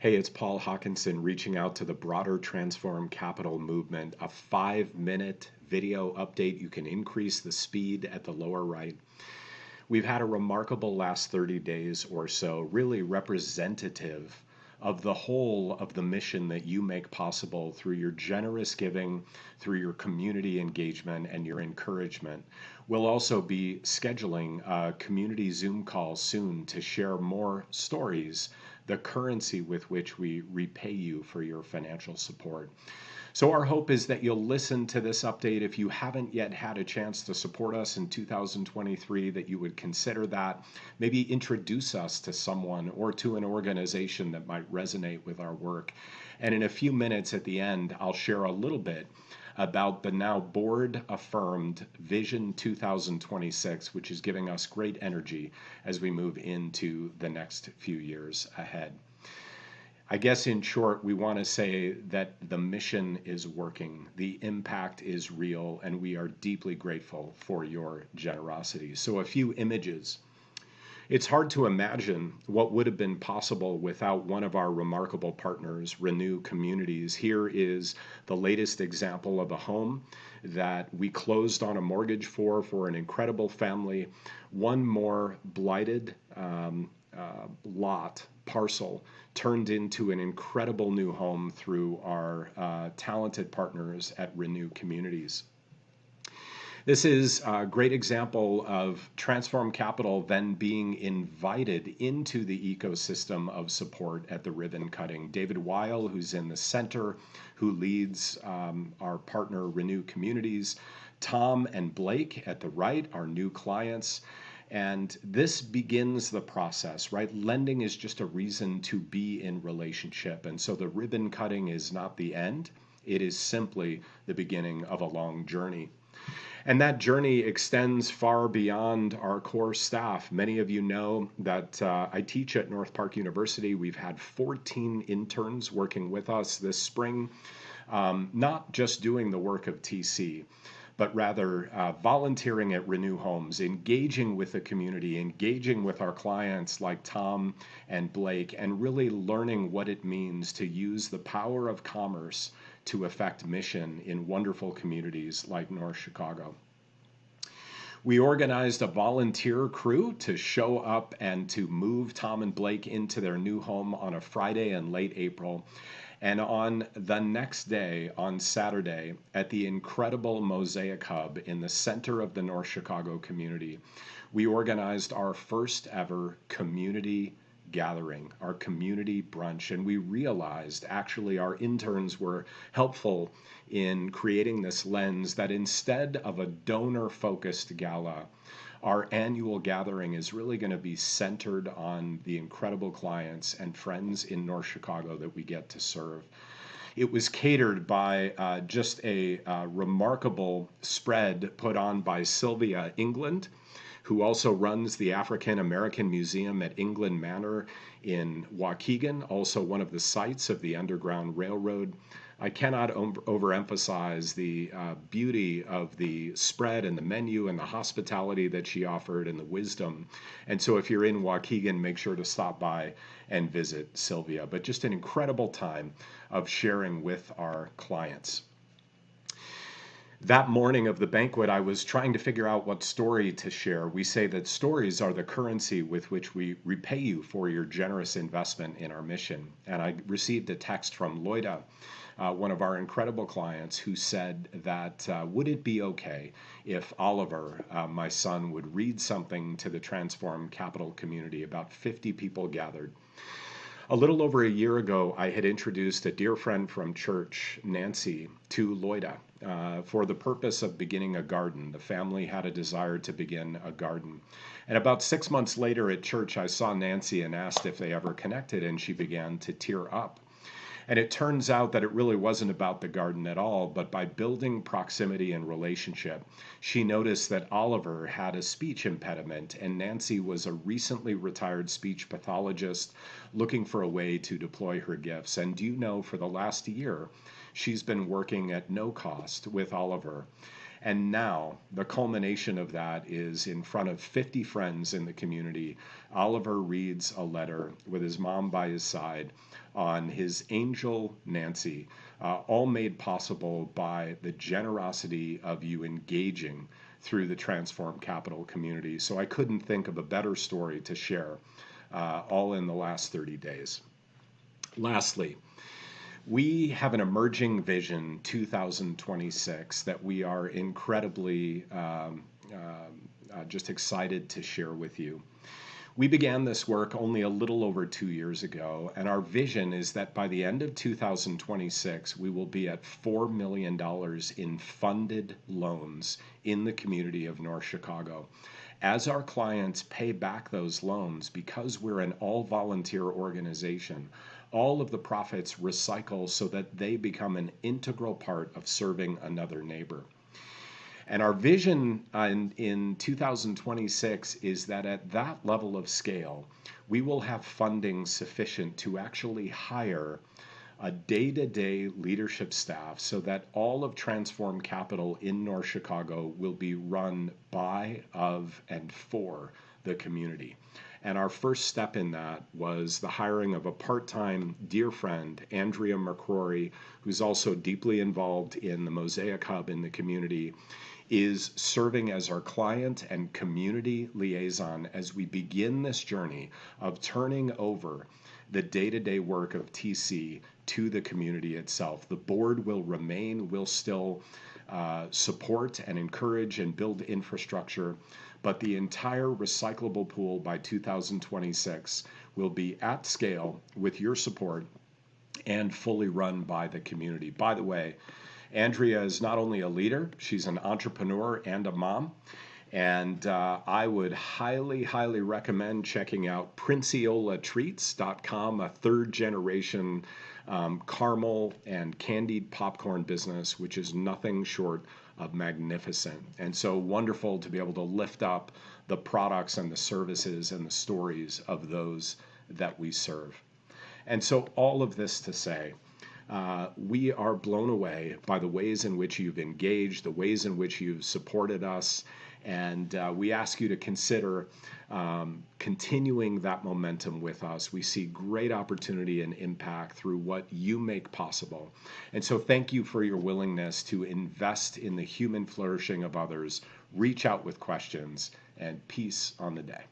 Hey, it's Paul Hawkinson reaching out to the broader Transform Capital movement. A 5-minute video update. You can increase the speed at the lower right. We've had a remarkable last 30 days or so, really representative of the whole of the mission that you make possible through your generous giving, through your community engagement, and your encouragement. We'll also be scheduling a community Zoom call soon to share more stories, the currency with which we repay you for your financial support. So, our hope is that you'll listen to this update. If you haven't yet had a chance to support us in 2023, that you would consider that. Maybe introduce us to someone or to an organization that might resonate with our work. And in a few minutes at the end, I'll share a little bit about the now board affirmed Vision 2026, which is giving us great energy as we move into the next few years ahead. I guess in short, we want to say that the mission is working, the impact is real, and we are deeply grateful for your generosity. So, a few images. It's hard to imagine what would have been possible without one of our remarkable partners, Renew Communities. Here is the latest example of a home that we closed on a mortgage for an incredible family. One more blighted lot parcel turned into an incredible new home through our talented partners at Renew Communities. This is a great example of Transform Capital then being invited into the ecosystem of support at the ribbon cutting. David Weil, who's in the center, who leads our partner Renew Communities, Tom and Blake at the right, our new clients. And this begins the process, right? Lending is just a reason to be in relationship. And so the ribbon cutting is not the end, it is simply the beginning of a long journey. And that journey extends far beyond our core staff. Many of you know that I teach at North Park University. We've had 14 interns working with us this spring, not just doing the work of TC, but rather volunteering at Renew Homes, engaging with the community, engaging with our clients like Tom and Blake, and really learning what it means to use the power of commerce to affect mission in wonderful communities like North Chicago. We organized a volunteer crew to show up and to move Tom and Blake into their new home on a Friday in late April. And on the next day, on Saturday, at the incredible Mosaic Hub in the center of the North Chicago community, we organized our first ever community gathering, our community brunch. And we realized actually our interns were helpful in creating this lens that instead of a donor focused gala, our annual gathering is really going to be centered on the incredible clients and friends in North Chicago that we get to serve. It was catered by just a remarkable spread put on by Sylvia England, who also runs the African American Museum at England Manor in Waukegan, also one of the sites of the Underground Railroad. I cannot overemphasize the beauty of the spread and the menu and the hospitality that she offered and the wisdom. And so if you're in Waukegan, make sure to stop by and visit Sylvia. But just an incredible time of sharing with our clients. That morning of the banquet, I was trying to figure out what story to share. We say that stories are the currency with which we repay you for your generous investment in our mission. And I received a text from Loida, one of our incredible clients, who said that would it be okay if Oliver, my son, would read something to the Transform Capital community? About 50 people gathered. A little over a year ago, I had introduced a dear friend from church, Nancy, to Loida for the purpose of beginning a garden. The family had a desire to begin a garden. And about 6 months later at church, I saw Nancy and asked if they ever connected, and she began to tear up. And it turns out that it really wasn't about the garden at all, but by building proximity and relationship, she noticed that Oliver had a speech impediment, and Nancy was a recently retired speech pathologist looking for a way to deploy her gifts. And do you know, for the last year, she's been working at no cost with Oliver. And now the culmination of that is in front of 50 friends in the community. Oliver reads a letter with his mom by his side on his angel Nancy, all made possible by the generosity of you engaging through the Transform Capital community. So I couldn't think of a better story to share, all in the last 30 days. Lastly, we have an emerging vision 2026 that we are incredibly just excited to share with you. We began this work only a little over 2 years ago, and our vision is that by the end of 2026, we will be at $4 million in funded loans in the community of North Chicago. As our clients pay back those loans, because we're an all-volunteer organization, all of the profits recycle so that they become an integral part of serving another neighbor. And our vision in 2026 is that at that level of scale, we will have funding sufficient to actually hire a day-to-day leadership staff so that all of Transform Capital in North Chicago will be run by, of, and for the community. And our first step in that was the hiring of a part-time dear friend, Andrea McCrory, who's also deeply involved in the Mosaic Hub in the community, is serving as our client and community liaison as we begin this journey of turning over the day-to-day work of TC to the community itself. The board will remain, will still support and encourage and build infrastructure, but the entire recyclable pool by 2026 will be at scale with your support and fully run by the community. By the way, Andrea is not only a leader, she's an entrepreneur and a mom. And I would highly, highly recommend checking out Princiola.treats.com, a third generation caramel and candied popcorn business, which is nothing short of magnificent. And so wonderful to be able to lift up the products and the services and the stories of those that we serve. And so all of this to say, we are blown away by the ways in which you've engaged, the ways in which you've supported us, and we ask you to consider continuing that momentum with us. We see great opportunity and impact through what you make possible. And so thank you for your willingness to invest in the human flourishing of others, reach out with questions, and peace on the day.